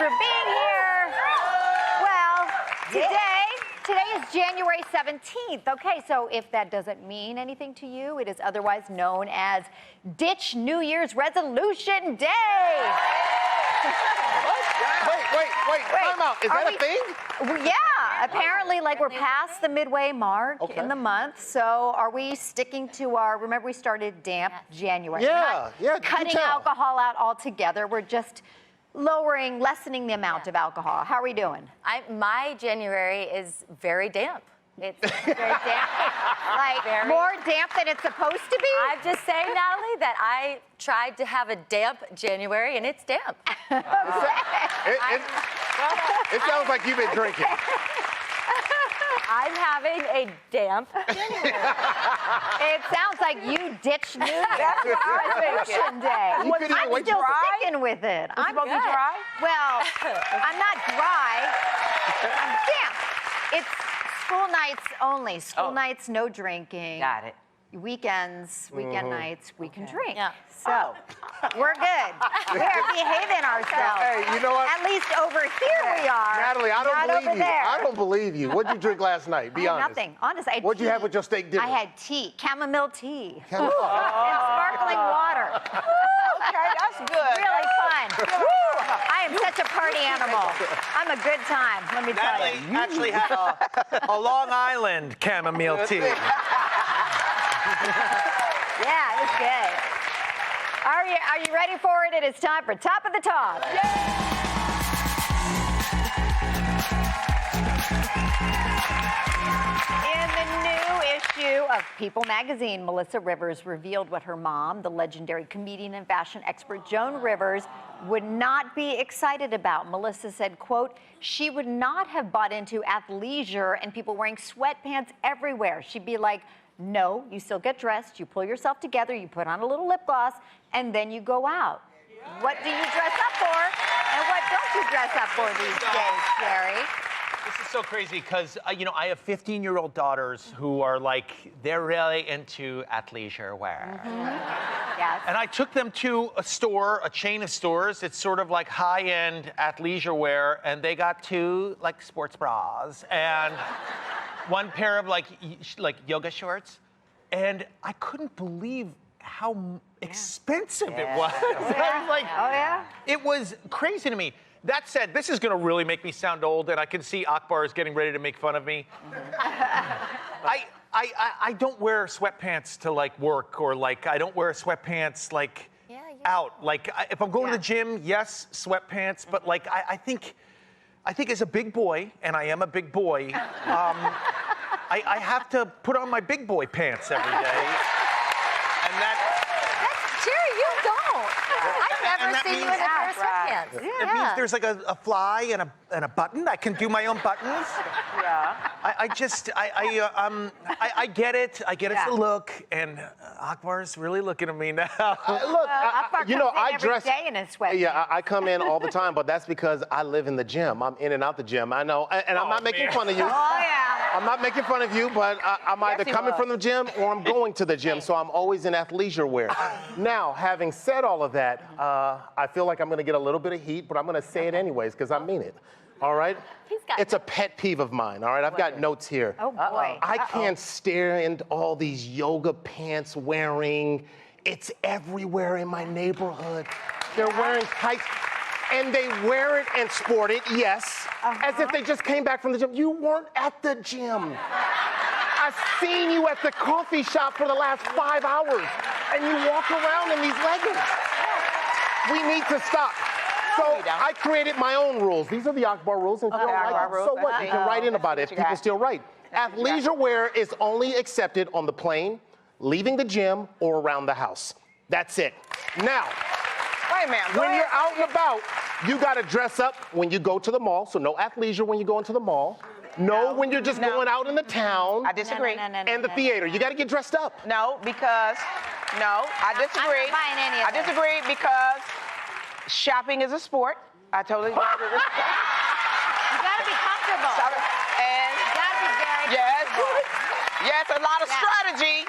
for being here. Well, today is January 17th. Okay, so if that doesn't mean anything to you, it is otherwise known as Ditch New Year's Resolution Day. Wait, time out. Is that a thing? Yeah, apparently, like, we're past the midway mark in the month, so are we sticking to our, remember we started damp January. Yeah, cutting alcohol out altogether. We're just lessening the amount of alcohol. How are we doing? My January is very damp. It's very damp. Like, more damp than it's supposed to be? I'm just saying, Natalie, that I tried to have a damp January, and it's damp. It sounds like you've been drinking. I'm having a damp January. It sounds like you ditched New Year's Resolution Day. You couldn't even I'm still sticking with it. I'm supposed to be dry? Well, I'm not dry. I'm damp. It's school nights only. School nights, no drinking. Got it. Weekends, weekend nights, we can drink. Yeah. So, we're good. We're behaving ourselves. Hey, you know what? At least over here we are. Natalie, I don't not believe over you. there. I don't believe you. What'd you drink last night? Be honest. Nothing. Honest, I had What'd you tea. have with your steak dinner? I had tea, chamomile tea. Chamomile. And sparkling water. Okay, that's good. Really fun. Woo! I am such a party animal. I'm a good time, let me tell Natalie you. actually had a Long Island chamomile tea. Yeah, it was good. Are you ready for it? It is time for Top of the Top. In the new issue of People magazine, Melissa Rivers revealed what her mom, the legendary comedian and fashion expert Joan Rivers, would not be excited about. Melissa said, quote, she would not have bought into athleisure and people wearing sweatpants everywhere. She'd be like, no, you still get dressed, you pull yourself together, you put on a little lip gloss, and then you go out. What do you dress up for, and what don't you dress up for these days, Carrie? This is so crazy because, you know, I have 15-year-old daughters who are like, they're really into athleisure wear. Yes. And I took them to a store, a chain of stores. It's sort of like high-end athleisure wear, and they got two, like, sports bras and one pair of, like yoga shorts. And I couldn't believe how expensive it was. I was like, Oh, yeah? it was crazy to me. That said, this is gonna really make me sound old, and I can see Akbar is getting ready to make fun of me. I don't wear sweatpants to like work, or like I don't wear sweatpants like out. Like if I'm going to the gym, yes, sweatpants, but like I think as a big boy, and I am a big boy, I have to put on my big boy pants every day, and Jerry, you don't. I've never seen you in a pair of sweatpants. it means there's like a fly and a button. I can do my own buttons. Yeah. I get it. I get it's the look, and Akbar's really looking at me now. Look, Akbar you know, comes in I dress. every day in his sweatpants. Yeah, I come in all the time, but that's because I live in the gym. I'm in and out the gym. I know, and I'm not making fun of you. Oh, yeah. I'm not making fun of you, but I'm either coming from the gym or I'm going to the gym, so I'm always in athleisure wear. Now, having said all of that, I feel like I'm going to get a little bit of heat, but I'm going to say it anyways because I mean it. All right? It's a pet peeve of mine, all right? I've got notes here. Oh, boy. I can't stand all these yoga pants wearing. It's everywhere in my neighborhood. They're wearing tights, and they wear it and sport it, yes, as if they just came back from the gym. You weren't at the gym. I've seen you at the coffee shop for the last 5 hours, and you walk around in these leggings. We need to stop. So I created my own rules. These are the Akbar rules, and if you don't like them, so what? You can write in about it if people still write. Athleisure wear is only accepted on the plane, leaving the gym, or around the house. That's it. Now, Wait a minute. when you're out and about, you gotta dress up when you go to the mall, so no athleisure when you go into the mall. No, when you're just going out in the town. I disagree. And the theater. You gotta get dressed up. No, because, I disagree. I'm not buying any of I disagree because shopping is a sport. I totally agree. You gotta be comfortable. And You gotta be very comfortable. yes, a lot of strategy.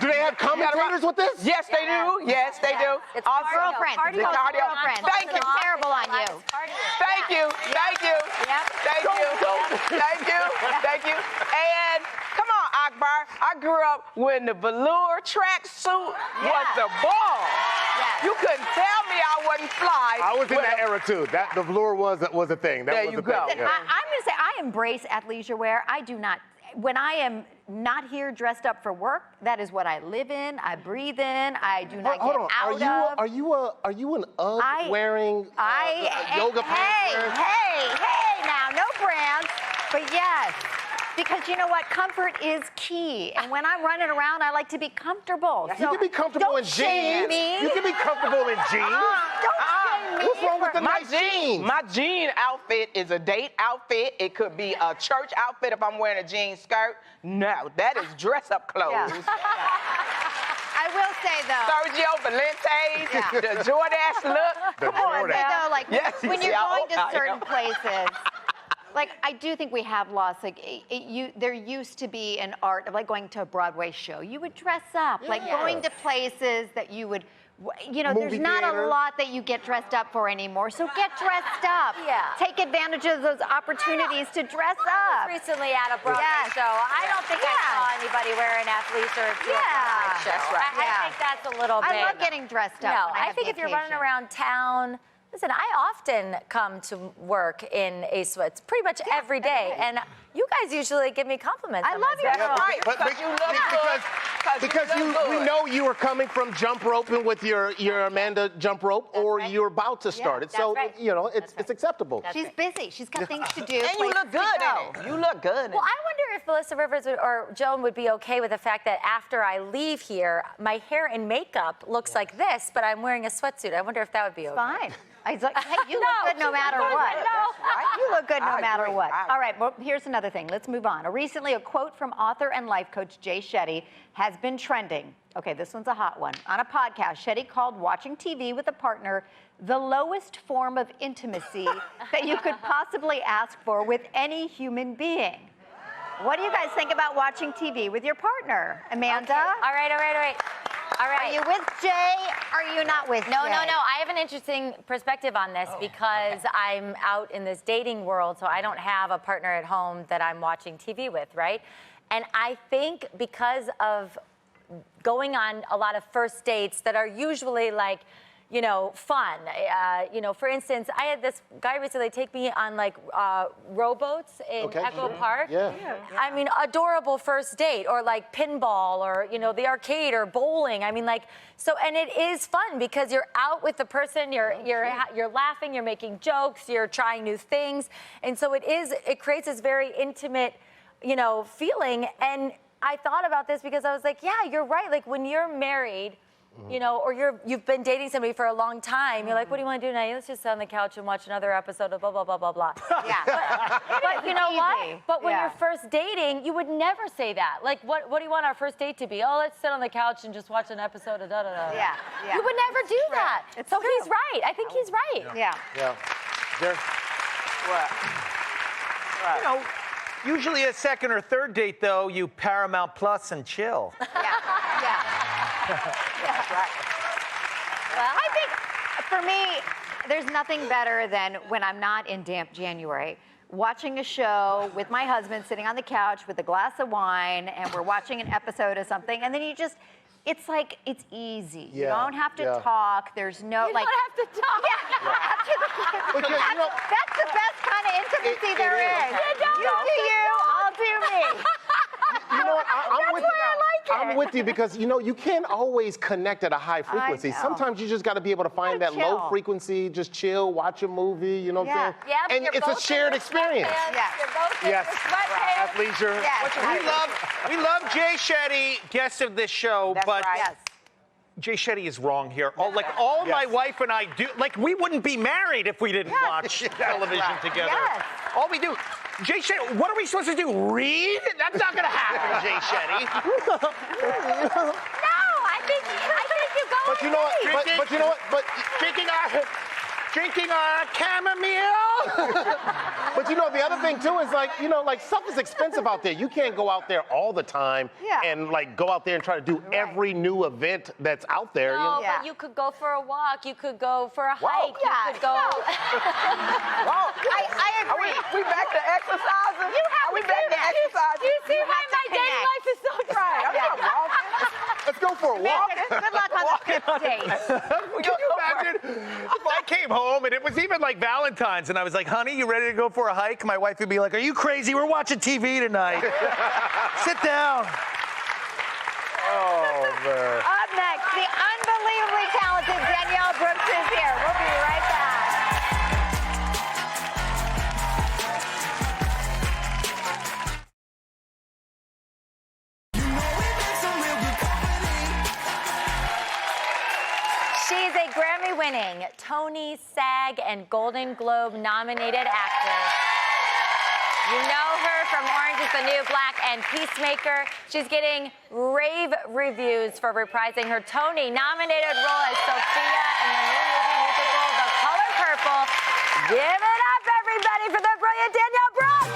Do they have commentators with this? Yes, they do. Yes, they do. It's Also, girlfriend. the cardio. Girlfriend. Thank you. It's terrible on you. Thank you. Thank you. Thank you. And come on, Akbar. I grew up when the velour tracksuit was the ball. Yes. You couldn't tell me I wasn't fly. I was in with that a- era too. The velour was a thing. That There was you a go. thing. Yeah. I'm going to say I embrace athleisure wear. I do not. When I am not here dressed up for work, that is what I live in. I breathe in. I do not Hold get on. out of. Are you an UGG wearing yoga pants wearing? Hey, now, no brands, but yes. Because you know what? Comfort is key. And when I'm running around, I like to be comfortable. You can be comfortable in don't shame jeans. me. You can be comfortable in jeans. Don't shame me. What's wrong with the My nice jeans? My jean outfit is a date outfit. It could be a church outfit if I'm wearing a jean skirt. No, that is dress up clothes. Yeah. I will say though. Sergio Valente, Yeah. the Jordache look. The Come on Jordache. now. Though, like Yes, when see you're how going old to I certain am. places, like I do think we have lost. Like there used to be an art of like going to a Broadway show. You would dress up, like going to places that you would. You know, Movie there's not theater. a lot that you get dressed up for anymore. So get dressed up. Yeah. Take advantage of those opportunities to dress up. Recently at a Broadway Yes. show, I don't think I saw anybody wearing athleisure to a Yeah. Broadway show. That's right. I Yeah. think that's a little bit. I love getting dressed up. No, when I have think the if you're running occasion. around town, listen, I often come to work in a sweats pretty much every day, and you guys usually give me compliments. I on love my your sweats. clothes. Right, because you look good. Because we know you were coming from jump roping with your Amanda jump rope, or right. you're about to start it. that's So right. you know it's That's right. acceptable. She's busy. She's got things to do. And you places look to good go. in it. You look good in Well, it. I wonder if Melissa Rivers or Joan would be okay with the fact that after I leave here, my hair and makeup looks like this, but I'm wearing a sweatsuit. I was wonder if that would be okay. Fine. I was like, hey, you No, look good no she's matter like, what. no. You look good no I matter agree. what. I All right, well, here's another thing. Let's move on. Recently, a quote from author and life coach Jay Shetty has been trending. Okay, this one's a hot one. On a podcast, Shetty called watching TV with a partner the lowest form of intimacy that you could possibly ask for with any human being. What do you guys think about watching TV with your partner? Amanda? Okay. All right. All right. Are you with Jay? Or are you not with No. Jay? I have an interesting perspective on this because I'm out in this dating world, so I don't have a partner at home that I'm watching TV with, right? And I think because of going on a lot of first dates that are usually like, you know, fun. You know, for instance, I had this guy recently take me on like rowboats in Echo Park. Yeah. I mean, adorable first date, or like pinball, or you know, the arcade, or bowling. I mean, like, so, and it is fun because you're out with the person, you're laughing, you're making jokes, you're trying new things, and so it creates this very intimate, you know, feeling. And I thought about this because I was like, yeah, you're right. Like when you're married, you know, or you've been dating somebody for a long time, you're like, what do you want to do tonight? Let's just sit on the couch and watch another episode of blah, blah, blah, blah, blah. Yeah. But you know what? Easy. But when Yeah. you're first dating, you would never say that. Like, what do you want our first date to be? Oh, let's sit on the couch and just watch an episode of da-da-da. Yeah, yeah. You would never do that. It's so true. he's right. I think he's right. Yeah. Yeah. There- What? You know, usually a second or third date, though, you Paramount Plus and chill. Yeah. Well, I think for me, there's nothing better than when I'm not in damp January, watching a show with my husband sitting on the couch with a glass of wine, and we're watching an episode of something, and then it's like, it's easy. You Yeah, don't have to yeah. talk. There's no, you like. don't have to talk. But you know, That's the best kind of intimacy It there is. is. You don't You have do to you, I'll do me. you know what? I'm with why you. I like it. I'm with you because you know you can't always connect at a high frequency. know. Sometimes you just got to be able to find that chill. low frequency, just chill, watch a movie. You know what Yeah. I'm saying? Yeah, but And you're it's a both in shared your experience. sweatpants. Yes. You're both in Yes. your sweatpants. Athleisure. Yes. We love Jay Shetty, guest of this show, That's but right. Yes. Jay Shetty is wrong here. All my Yes. wife and I do, like we wouldn't be married if we didn't watch television together. Yes. All we do, Jay Shetty, what are we supposed to do? Read? That's not gonna happen, Jay Shetty. No, I think you go. But you know what? But you know what? But Drinking our chamomile. But you know, the other thing too is like, you know, like stuff is expensive out there. You can't go out there all the time Yeah. and like go out there and try to do every new event that's out there. you know? No, Yeah. but you could go for a walk. You could go for a hike. Yeah, You could go. I agree. We back to exercising? Are we back to exercising? Do you see why have to my dating connect. life is so dry? I'm not walking. Let's go for a walk. Good luck on the fifth date. Can you imagine if I came home and it was even like Valentine's and I was like, honey, you ready to go for a hike? My wife would be like, are you crazy? We're watching TV tonight. Sit down. Oh, man. Up next, the unbelievably talented Danielle Brooks is here. We'll be right back. She's a Grammy-winning, Tony, SAG, and Golden Globe-nominated actress. You know her from Orange is the New Black and Peacemaker. She's getting rave reviews for reprising her Tony-nominated role as Sophia in the new movie musical, The Color Purple. Give it up, everybody, for the brilliant Danielle Brooks!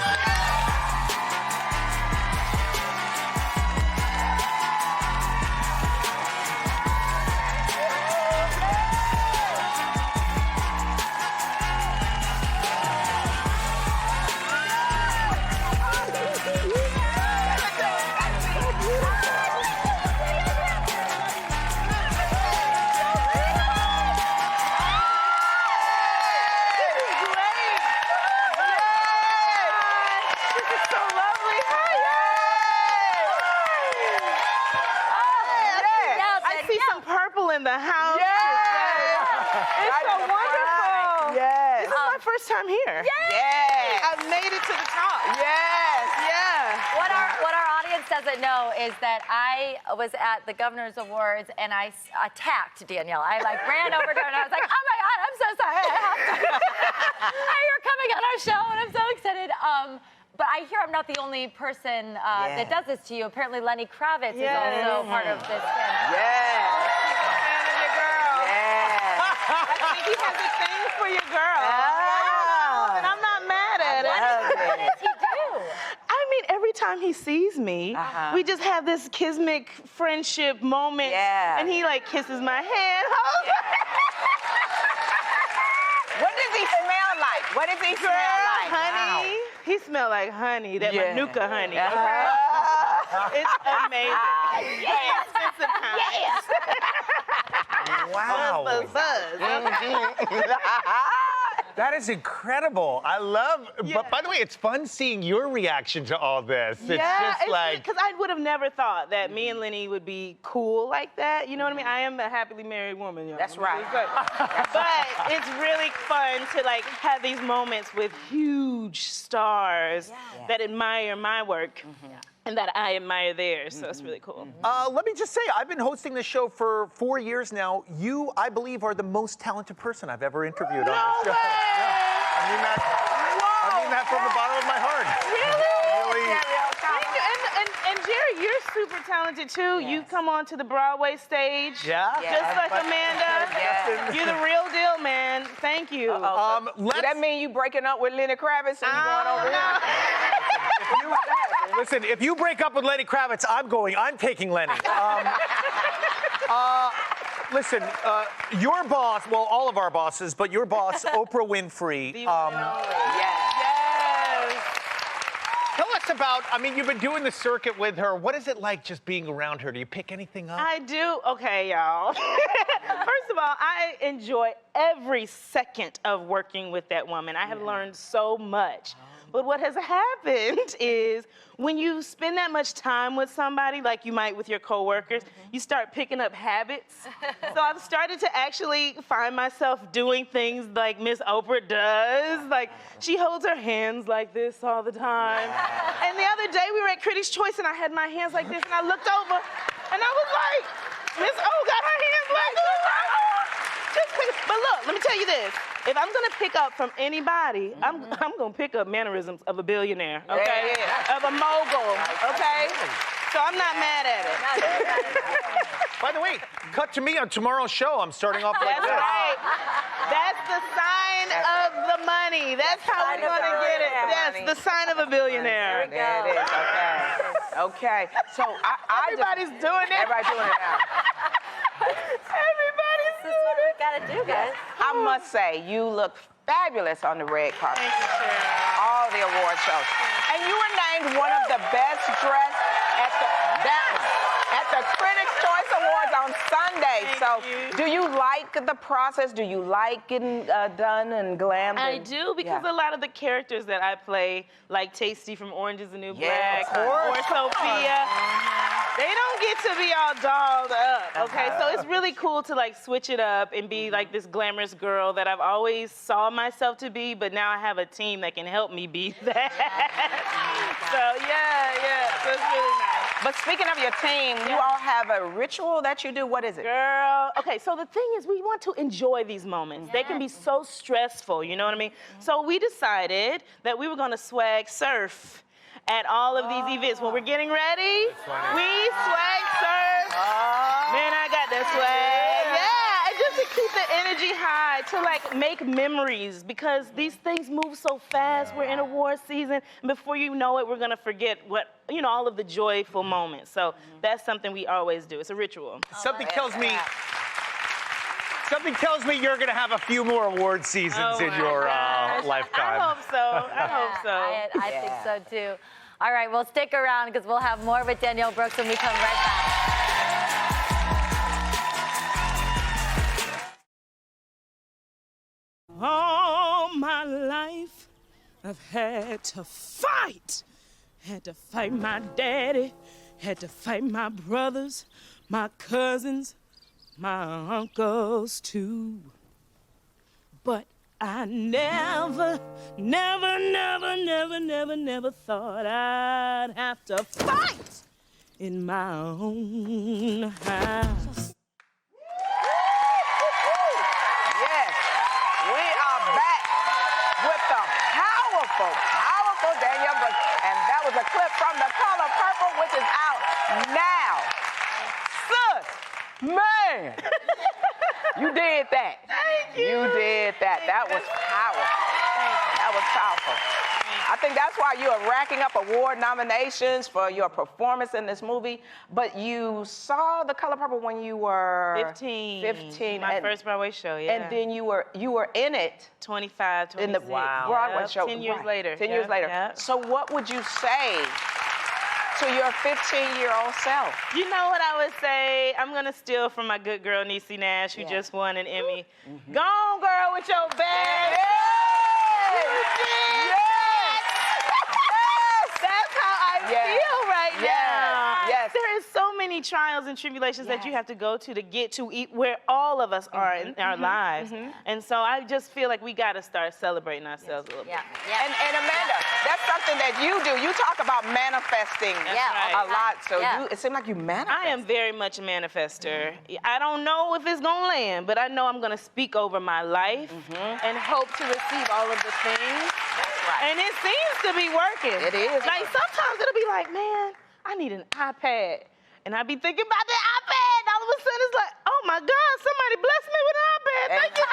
In the house. Yes. It's so wonderful. Yes. This is my first time here. Yes. I've made it to the top. Yes. Yeah. What our audience doesn't know is that I was at the Governor's Awards and I attacked Danielle. I like ran over to her and I was like, oh my God, I'm so sorry. You're coming on our show and I'm so excited. But I hear I'm not the only person that does this to you. Apparently Lenny Kravitz is also part of this. Yes. I think he has a thing for your girl. And I'm not mad at it. What does he do? I mean, every time he sees me, we just have this kismic friendship moment. Yeah. And he like kisses my hand. What does he smell like? What does he smell like? Honey. He smelled like honey, that Winokur honey. It's amazing. Expensive kind. Wow. Buzz. That is incredible. I love, but by the way, it's fun seeing your reaction to all this. It's just like. Because I would have never thought that me and Lenny would be cool like that. You know what I mean? I am a happily married woman. Y'all. That's right. But it's really fun to like have these moments with huge stars that admire my work. And that I admire theirs, so it's really cool. Let me just say, I've been hosting this show for 4 years now. You, I believe, are the most talented person I've ever interviewed on this show. Yeah. I mean that from the bottom of my heart. Really? And Jaret, you're super talented too. You come on to the Broadway stage. Just like Amanda. You're the real deal, man. Thank you. Does that mean you breaking up with Lenny Kravitz and you going over here? Listen, if you break up with Lenny Kravitz, I'm taking Lenny. Listen, your boss, well, all of our bosses, but your boss, Oprah Winfrey. Tell us about, I mean, you've been doing the circuit with her. What is it like just being around her? Do you pick anything up? I do. Okay, y'all. First of all, I enjoy every second of working with that woman. I have learned so much. But what has happened is when you spend that much time with somebody, like you might with your coworkers, you start picking up habits. So I've started to actually find myself doing things like Miss Oprah does. Like, she holds her hands like this all the time. And the other day we were at Critics' Choice and I had my hands like this and I looked over and I was like, Miss O got her hands like this. But look, let me tell you this. If I'm gonna pick up from anybody, I'm gonna pick up mannerisms of a billionaire, okay? Of a mogul, okay? So I'm not mad at it. By the way, cut to me on tomorrow's show. I'm starting off like That's this. right. That's the sign of the money. That's how we're gonna get it. That's the sign of a billionaire. There it is. Okay. So Everybody's doing it. Everybody's doing it now. Everybody's This is what we gotta do, guys. I must say, you look fabulous on the red carpet. Thank you, Sharon. All all the award shows. And you were named one of the best dressed at the Critics' Choice Awards on Sunday. Do you like the process? Do you like getting done and glammed? I do, because a lot of the characters that I play, like Tasty from Orange is the New Black, or Sophia, they don't get to be all dolled up, okay? So it's really cool to like switch it up and be like this glamorous girl that I've always saw myself to be, but now I have a team that can help me be that. So so it's really nice. But speaking of your team, you all have a ritual that you do. What is it? Girl, okay, so the thing is we want to enjoy these moments. They can be so stressful, you know what I mean? So we decided that we were gonna swag surf at all of these events. When we're getting ready, we swag surf. Man, I got that swag. Yeah, and just to keep the energy high, to like make memories, because these things move so fast. We're in award season, and before you know it, we're gonna forget what, you know, all of the joyful moments. So that's something we always do. It's a ritual. Something tells me you're going to have a few more award seasons in your lifetime. I hope so. I hope so. I think so too. All right, well, stick around because we'll have more with Danielle Brooks when we come right back. All my life, I've had to fight. Had to fight my daddy, had to fight my brothers, my cousins, my uncles too. But I never thought I'd have to fight in my own house. Yes, we are back with the powerful Danielle Brooks. And that was a clip from The Color Purple, which is out now. Sis, man, you did that. Thank you. You did that. That was powerful. That was powerful. I think that's why you are racking up award nominations for your performance in this movie. But you saw The Color Purple when you were 15. My first Broadway show, yeah. And then you were in it 25, 26. in the Broadway show. 10 years later. 10 years later. Yep. So what would you say to your 15-year-old self? You know what I would say? I'm gonna steal from my good girl Niecy Nash, who just won an Emmy. Go on, girl, with your bag. That's how I feel right now. Yes. There is so many trials and tribulations that you have to go to get to where all of us are in our lives. And so I just feel like we gotta start celebrating ourselves a little bit. And Amanda, that's something that you do. You talk about manifesting a lot. So it seems like you manifest. I am very much a manifester. I don't know if it's gonna land, but I know I'm gonna speak over my life and hope to receive all of the things. And it seems to be working. It is. Like sometimes it'll be like, man, I need an iPad. And I be thinking about the iPad, and all of a sudden it's like, oh my God, somebody blessed me with an iPad. Thank you.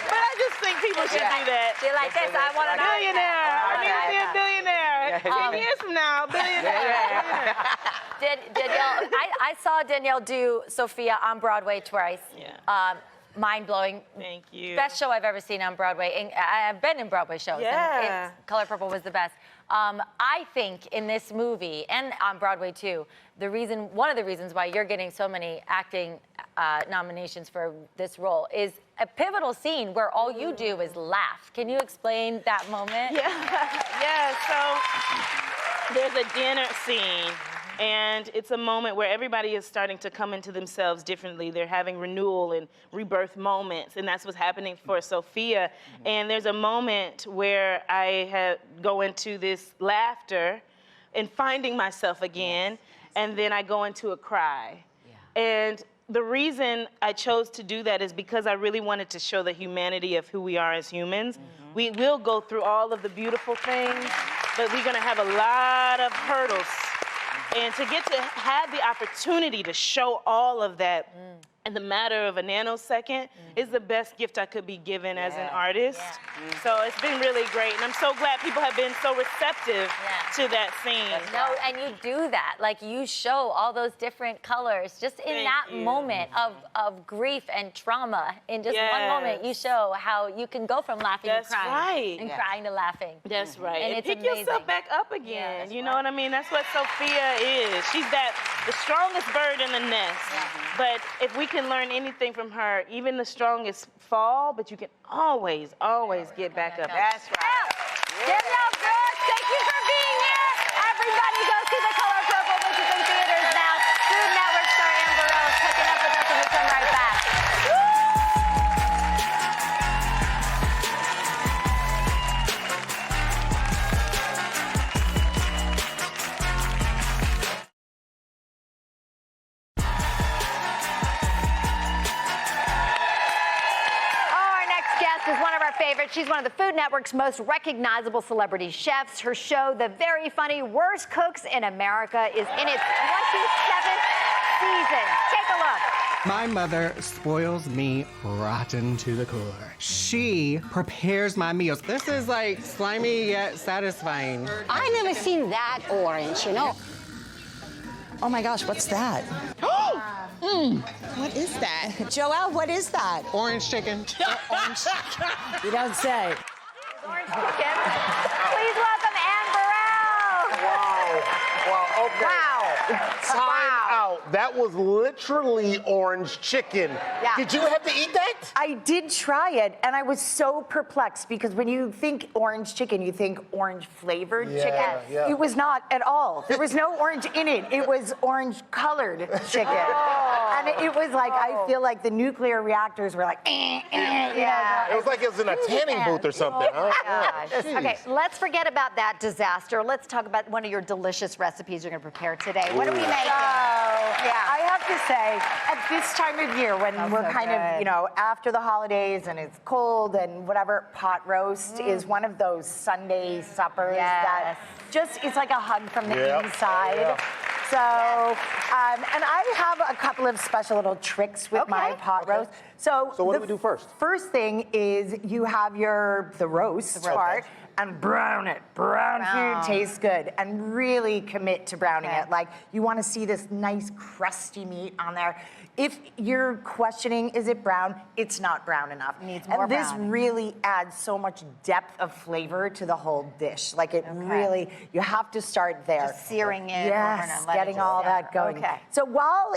But I just think people should do that. You're like this, I want an Billionaire. I need to be a billionaire. 10 years from now, billionaire. Danielle, I saw Danielle do Sophia on Broadway twice. Mind-blowing. Thank you. Best show I've ever seen on Broadway. And I've been in Broadway shows. And Color Purple was the best. I think in this movie, and on Broadway too, one of the reasons why you're getting so many acting nominations for this role is a pivotal scene where all you do is laugh. Can you explain that moment? So there's a dinner scene. And it's a moment where everybody is starting to come into themselves differently. They're having renewal and rebirth moments, and that's what's happening for Sophia. And there's a moment where I go into this laughter and finding myself again, and then I go into a cry. And the reason I chose to do that is because I really wanted to show the humanity of who we are as humans. We will go through all of the beautiful things, but we're gonna have a lot of hurdles. And to get to have the opportunity to show all of that in the matter of a nanosecond is the best gift I could be given as an artist. So it's been really great, and I'm so glad people have been so receptive to that scene. No, and you do that. Like, you show all those different colors just in that moment of grief and trauma. In just one moment, you show how you can go from laughing to crying. And crying to laughing. That's right. And And it's pick amazing. yourself back up again. You know what I mean? That's what Sophia is. She's the strongest bird in the nest. But if we can learn anything from her, even the strongest fall, but you can always get back up. That's right. Give it up, girls. Thank you for being here. Everybody go see The Color Purple, which is in theaters now. Food Network star Amber Rose hooking up with us, and we come right back. Is one of our favorites. She's one of the Food Network's most recognizable celebrity chefs. Her show, The Very Funny Worst Cooks in America, is in its 27th season. Take a look. My mother spoils me rotten to the core. She prepares my meals. This is like slimy yet satisfying. I never seen that orange, you know. Oh my gosh, what's that? What is that? Joelle, what is that? Orange chicken. Orange. You don't say. Orange chicken. Please welcome Anne Burrell. Wow, okay. Wow. Time out. That was literally orange chicken. Yeah. Did you have to eat that? I did try it, and I was so perplexed because when you think orange chicken, you think orange flavored chicken. Yeah. It was not at all. There was no orange in it. It was orange colored chicken. And it was like, I feel like the nuclear reactors were like, you know, It was like it was in a tanning booth or something, huh? Gosh. Okay, let's forget about that disaster. Let's talk about one of your delicious recipes you're going to prepare today. What are we making? I have to say, at this time of year when we're so kind of, you know, after the holidays and it's cold and whatever, pot roast is one of those Sunday suppers that just, it's like a hug from the inside. So, and I have a couple of special little tricks with my pot roast. So what do we do first? First thing is you have the roast part. And brown it. Brown food tastes good. And really commit to browning it. Like, you want to see this nice crusty meat on there. If you're questioning, is it brown? It's not brown enough. Needs more and this browning. really adds so much depth of flavor to the whole dish. Like, it really, you have to start there. Just searing it. Yes, getting all that going. Okay. So while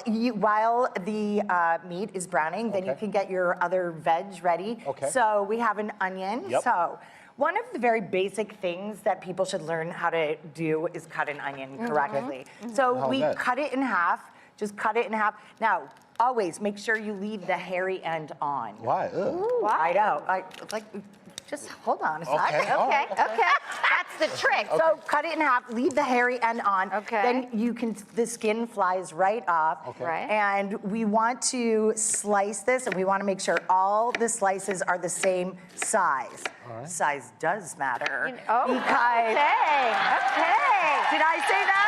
the meat is browning, then you can get your other veg ready. Okay. So we have an onion. Yep. So one of the very basic things that people should learn how to do is cut an onion correctly. So we cut it in half. Just cut it in half. Now, always make sure you leave the hairy end on. Why? I know. Just hold on a second. Okay. That's the trick. So cut it in half, leave the hairy end on. Okay. Then the skin flies right off. Okay. Right. And we want to slice this, and we want to make sure all the slices are the same size. Size does matter. Because did I say that?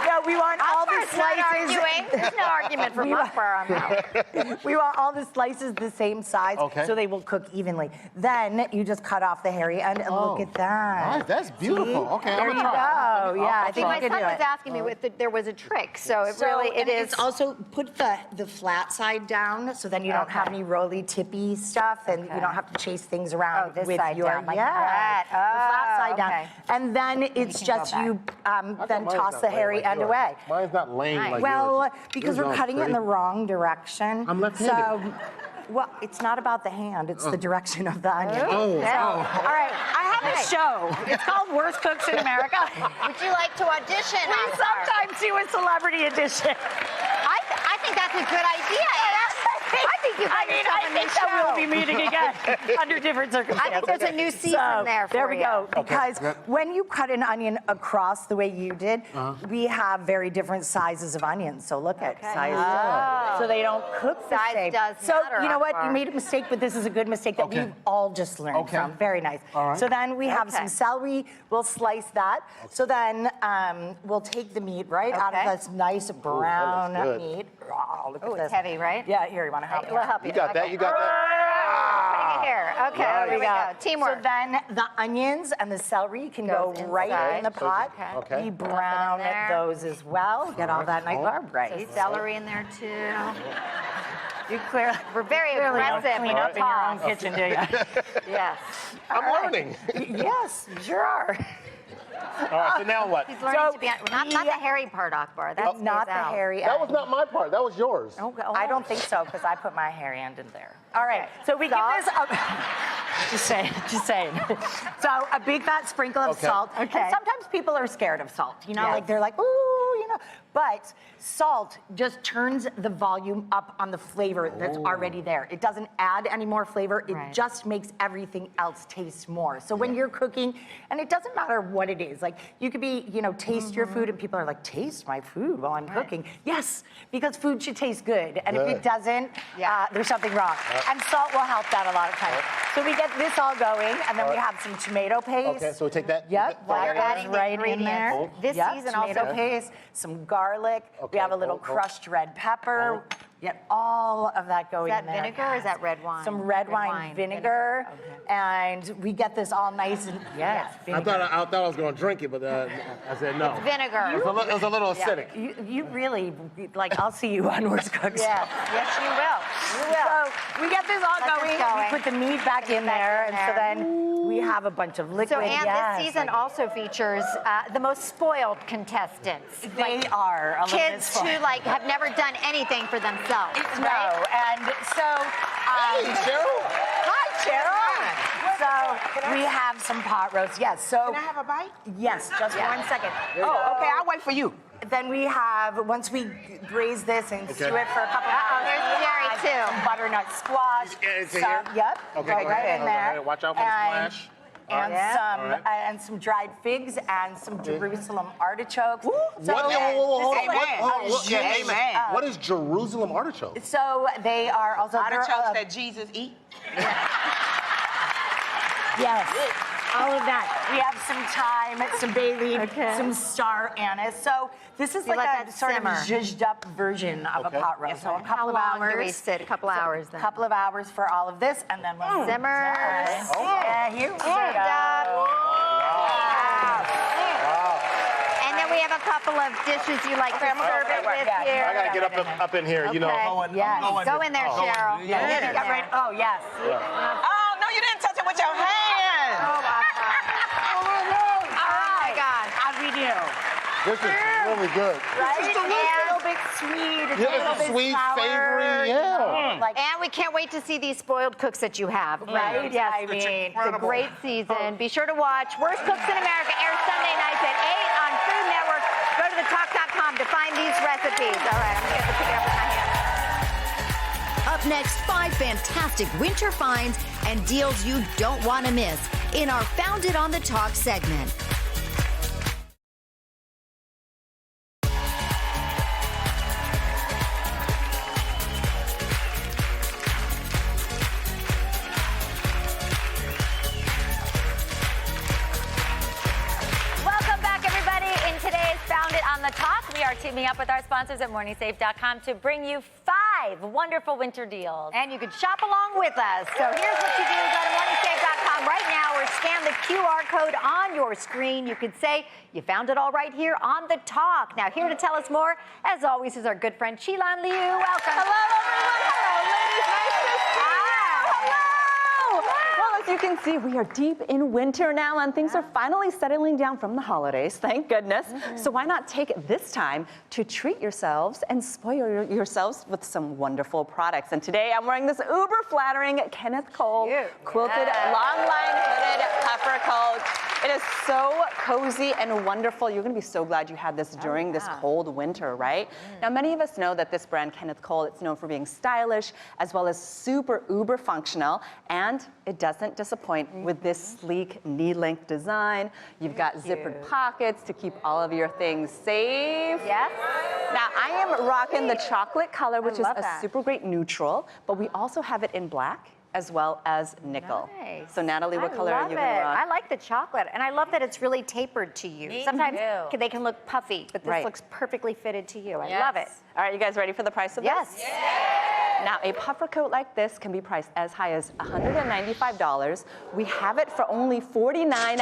No, we want all the slices. There's no argument from us on that. We want all the slices the same size, so they will cook evenly. Then you just cut off the hairy end, and look at that. Nice, that's beautiful. See? Okay, There you go. Yeah, I think My you can son do was it. asking me there was a trick, so it And is. It's also put the flat side down, so then you don't have any roly tippy stuff, and you don't have to chase things around this with side your down, like that. the flat side okay. down. And then it's just you then mine's toss not the laying hairy like end yours. away. Mine's not laying like Well, yours. because Yours we're is cutting it in pretty. the wrong direction. I'm left-handed. So, well, it's not about the hand, it's the direction of the onion. Oh. All right, I have a show. It's called Worst Cooks in America. Would you like to audition? We sometimes do a celebrity edition. I think that's a good idea, Anne. I think you got yourself a new that show. we'll be meeting again under different circumstances. I think there's a new season there for There we you. go. Because when you cut an onion across the way you did, we have very different sizes of onions. So look at size. So they don't cook the Size same. does so matter, you know what? Akbar. You made a mistake, but this is a good mistake that we've all just learned from. Very nice. So then we have some celery. We'll slice that. So then we'll take the meat right out of this nice brown meat. Oh, look at Oh, this. it's heavy, right? Yeah, here, you want to help me? We'll help you. You got that? You got that? Putting it here. Okay, Nice. here we go. So Teamwork. then the onions and the celery can go Goes right inside. in the pot. Okay. We brown there. those as well. Get all that nice carb So right. celery in there too. You clearly, We're very clearly don't aggressive clean with up the in your own pot. kitchen, do you? Yes. I'm learning. Yes, you sure are. All right, so now what? He's learning So to be not the hairy part, Akbar. That's Not the hairy That end. was not my part. That was yours. I don't think so, because I put my hairy end in there. All right, so we give this just saying. So a big fat sprinkle of Okay. salt. Okay. And sometimes people are scared of salt. You know, Yes. like they're like, ooh, you know. But salt just turns the volume up on the flavor that's already there. It doesn't add any more flavor. It Right. just makes everything else taste more. So when you're cooking, and it doesn't matter what it is, like you could be, you know, taste your food, and people are like, taste my food while I'm cooking. Yes, because food should taste good. And if Good. it doesn't, Yeah. there's something wrong. And salt will help that a lot of times. So we get this all going, and then we have some tomato paste. Okay, so we take that. Yep, that- that you're goes adding the right in there. ingredients. This Yep, season tomato also- paste, some garlic. We Okay, have a little oh, oh. crushed red pepper. Get all of that going Is that in there. vinegar or is that red wine? Some red wine vinegar, and we get this all nice and Yes. I thought I was going to drink it, but I said no. Vinegar. It was a little acidic. You really, like, I'll see you on Worst Cooks. Yes, yes, you will. You will. So we get this all Let this going, going. we put the meat back in there, and so then we have a bunch of liquid. So, Anne, yes, this season like- also features the most spoiled contestants. They are a little bit Kids spoiled. who like have never done anything for themselves. No, and so. Hey, Sheryl. Hi, Sharon. So we have some pot roast. Yes. So. Can I have a bite? Yes. Just 1 second. Oh, okay, I'll wait for you. Then we have, once we braise this and stew it for a couple hours, there's Jerry, we too. have some butternut squash. It's in some, here? Yep. Okay, go go right ahead. in there. Okay, watch out for the And- splash. And Yeah. some All right. and some dried figs and some Jerusalem artichokes. So What? Hold on. Amen. Amen. What is Jerusalem artichoke? So they are also they're, Artichokes that Jesus eat. yes, all of that. We have some thyme, some bay leaf, some star anise. So this is You like let a that sort simmer. of zhuzhed up version of Okay. a pot roast. So a couple How of long hours. do we sit? A couple hours then. A couple of hours for all of this, and then we'll Simmers. Yeah, here we go. And then we have a couple of dishes you like to serve it with Yeah, here. I gotta get up in here, you know. Okay. Yes. Go in there, Cheryl. Yeah, Get in get there. right. Oh yes. Oh, no, you didn't touch it with your hand. Oh my God. How'd we do? This is really good. Right? It's a little bit sweet. It's a Yeah, little it's bit sweet, sour, savory, you know, yeah. Like, And we can't wait to see these spoiled cooks that you have. right? Yes, I mean, it's a great season. Be sure to watch Worst Cooks in America airs Sunday nights at 8 on Food Network. Go to thetalk.com to find these recipes. All right, I'm going to pick it up with my hands. Up next, 5 fantastic winter finds and deals you don't want to miss in our Found It on the Talk segment. Welcome back, everybody. In today's Found It on the Talk, we are teaming up with our sponsors at morningsafe.com to bring you 5 wonderful winter deals. And you can shop along with us. So here's what you do. Go to morningsafe.com right now or scan the QR code on your screen. You could say you found it all right here on the Talk. Now, here to tell us more, as always, is our good friend Chilan Liu. Welcome. Hello, everyone. Hello, ladies. Nice to see you. Hello. Well, as you can see, we are deep in winter now, and things are finally settling down from the holidays, thank goodness. So why not take this time to treat yourselves and spoil yourselves with some wonderful products. And today I'm wearing this uber flattering Kenneth Cole quilted long line hooded puffer coat. It is so cozy and wonderful. You're gonna be so glad you had this during this cold winter, right? Now, many of us know that this brand, Kenneth Cole, it's known for being stylish as well as super uber functional, and it doesn't disappoint with this sleek knee-length design. You've got zippered pockets to keep all of your things safe. Yes. Now, I am rocking the chocolate color, which is love a that. super great neutral, but we also have it in black as well as nickel. Nice. So Natalie, what color are you I gonna love it. rock? I like the chocolate, and I love that it's really tapered to you. Me Sometimes too. they can look puffy, but this Right. looks perfectly fitted to you. I Yes. love it. All right, you guys ready for the price of this? Yes. Now, a puffer coat like this can be priced as high as $195. We have it for only $49.99.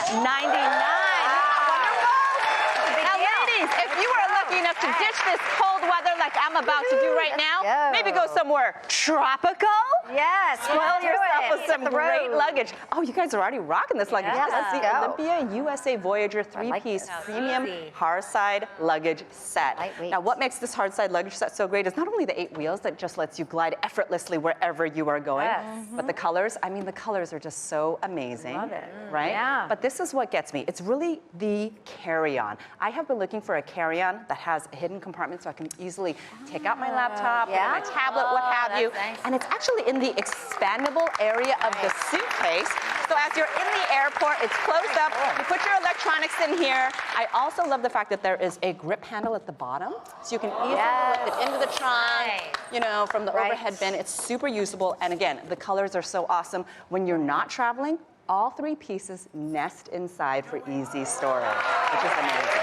Now, ladies, if you are lucky enough to ditch this cold weather like I'm about to do right now, go. maybe go somewhere tropical. Yes. Spoil yourself with some the great road. luggage. Oh, you guys are already rocking this luggage. Yeah, This is the let's go. Olympia USA Voyager like three-piece this. premium Easy. hard-side luggage set. Lightweight. Now, what makes this hard-side luggage set so great is not only the 8 wheels that just lets you glide effortlessly wherever you are going, Yes. but the colors. I mean, the colors are just so amazing. Love it. Right? Yeah. But this is what gets me. It's really the carry-on. I have been looking for a carry-on that has a hidden compartment so I can easily take out my laptop, put in my tablet, what have you. that's nice. And it's actually in the expandable area of the suitcase. So as you're in the airport, it's closed up. You put your electronics in here. I also love the fact that there is a grip handle at the bottom, so you can easily lift it into the trunk, Nice. you know, from the Right. overhead bin. It's super usable. And again, the colors are so awesome. When you're not traveling, all 3 pieces nest inside for easy storage, which is amazing.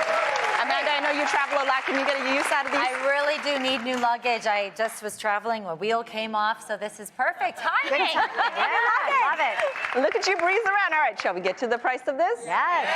Amanda, I know you travel a lot. Can you get a use out of these? I really do need new luggage. I just was traveling, a wheel came off, so this is perfect timing. Yeah, I love it. Look at you breeze around. All right, shall we get to the price of this? Yes.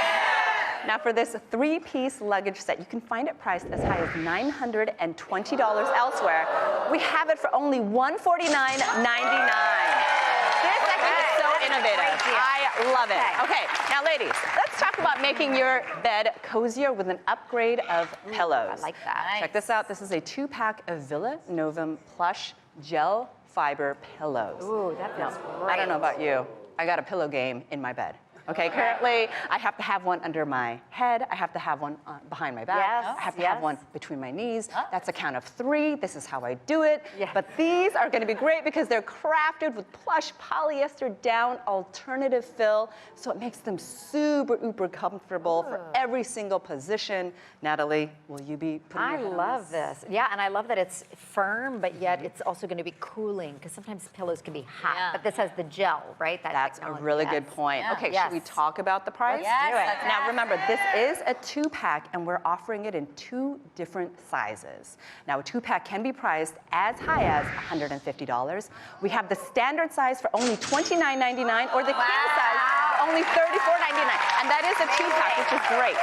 Now for this 3-piece luggage set, you can find it priced as high as $920 elsewhere. We have it for only $149.99. This I think is so innovative. I love it. Okay, now ladies, let's talk about making your bed cozier with an upgrade of pillows. I like that. Check this out. This is a 2-pack of Villa Novum plush gel fiber pillows. Ooh, that feels great. I don't know about you. I got a pillow game in my bed. Okay, currently I have to have one under my head. I have to have one behind my back. Yes, I have to yes. have one between my knees. That's a count of 3. This is how I do it. Yeah. But these are going to be great because they're crafted with plush polyester down alternative fill, so it makes them super uber comfortable for every single position. Natalie, will you be putting I your head on love this. Yeah, and I love that it's firm, but yet it's also going to be cooling because sometimes pillows can be hot. Yeah. But this has the gel, right? That That's a technology. really good Yes. point. Yeah. Okay, Yes. should we talk about the price? Yes, do it. let's Now have remember, it. this is a 2-pack and we're offering it in 2 different sizes. Now a 2-pack can be priced as high as $150. We have the standard size for only $29.99 or the king size for only $34.99. And that is a 2-pack, which is great.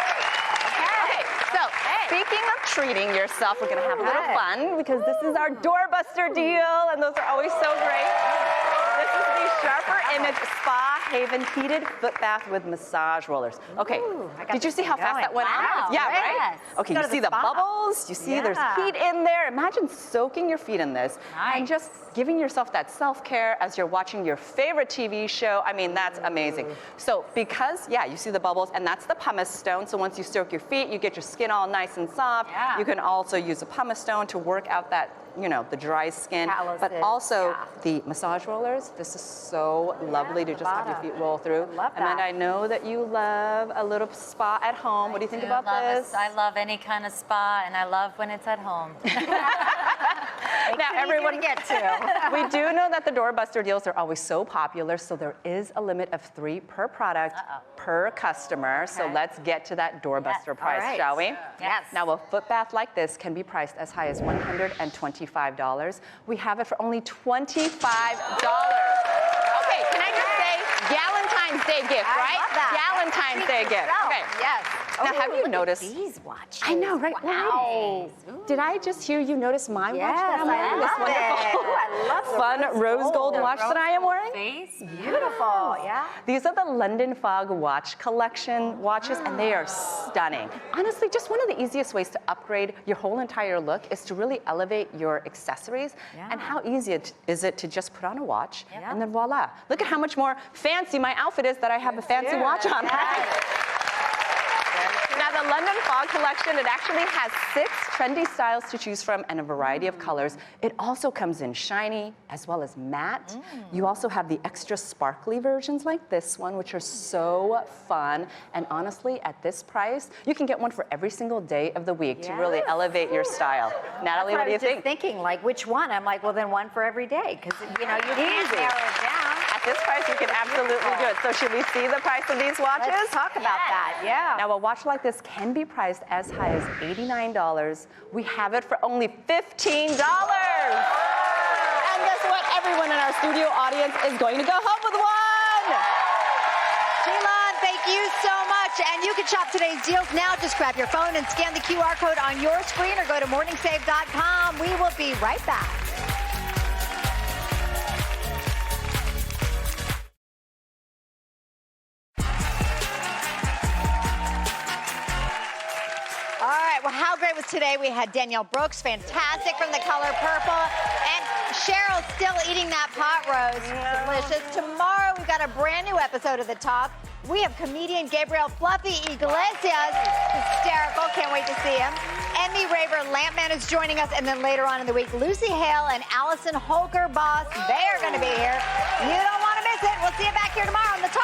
Okay, so speaking of treating yourself, we're gonna have a little fun because this is our doorbuster deal and those are always so great. This is the Sharper Image Spa Haven heated foot bath with massage rollers. Okay, I got did you this see how thing fast going. that went Wow, out? Yeah, yes. right? Okay, Go you to see the the spa. bubbles? You see there's Yeah. heat in there. Imagine soaking your feet in this and just giving yourself that self-care as you're watching your favorite TV show. I mean, that's amazing. So because, yeah, you see the bubbles, and that's the pumice stone. So once you soak your feet, you get your skin all nice and soft. Yeah. You can also use a pumice stone to work out that, you know, the dry skin. But Calluses, also yeah. the massage rollers. This is so lovely to just have your feet roll through. love And that. I know that you love a little spa at home. What do you think about this? I love any kind of spa, and I love when it's at home. Now, everyone, get to. we do know that the doorbuster deals are always so popular, so there is a limit of 3 per product per customer. So let's get to that doorbuster price, All right. shall we? Yes. Now, a foot bath like this can be priced as high as $125. We have it for only $25. Okay, can I just say Valentine's Day gift, right? love that. Valentine's Day gift. Okay. Yes. Now, have you noticed? These watches. I know, right? Wow. Did I just hear you notice my watch that I'm I wearing? This love wonderful, it. I love the fun rose gold watch that I am wearing? Beautiful. Yeah. These are the London Fog watch collection watches, and they are stunning. Honestly, just one of the easiest ways to upgrade your whole entire look is to really elevate your accessories. And how easy is it to just put on a watch, and then voila. Look at how much more fancy my outfit is that I have a fancy watch on. Now, the London Fog collection, it actually has 6 trendy styles to choose from and a variety of colors. It also comes in shiny as well as matte. You also have the extra sparkly versions like this one, which are so fun. And honestly, at this price, you can get one for every single day of the week to really elevate your style. Natalie, what do you think? Thinking, like, which one? I'm like, well, then one for every day, because, you know, you can't narrow it down. at this price, you can absolutely do it. So should we see the price of these watches? Let's talk about that, yeah. Now, a watch like this can be priced as high as $89. We have it for only $15. And guess what? Everyone in our studio audience is going to go home with one. Sheila, thank you so much. And you can shop today's deals now. Just grab your phone and scan the QR code on your screen or go to morningsave.com. We will be right back. All right, well, how great was today? We had Danielle Brooks, fantastic from the color purple, and Sheryl still eating that pot roast. Delicious. Tomorrow, we've got a brand new episode of The Talk. We have comedian Gabriel Fluffy Iglesias. Hysterical. Can't wait to see him. Emmy Raver Lampman is joining us. And then later on in the week, Lucy Hale and Allison Holker Boss. They are going to be here. You don't want to miss it. We'll see you back here tomorrow on The Talk.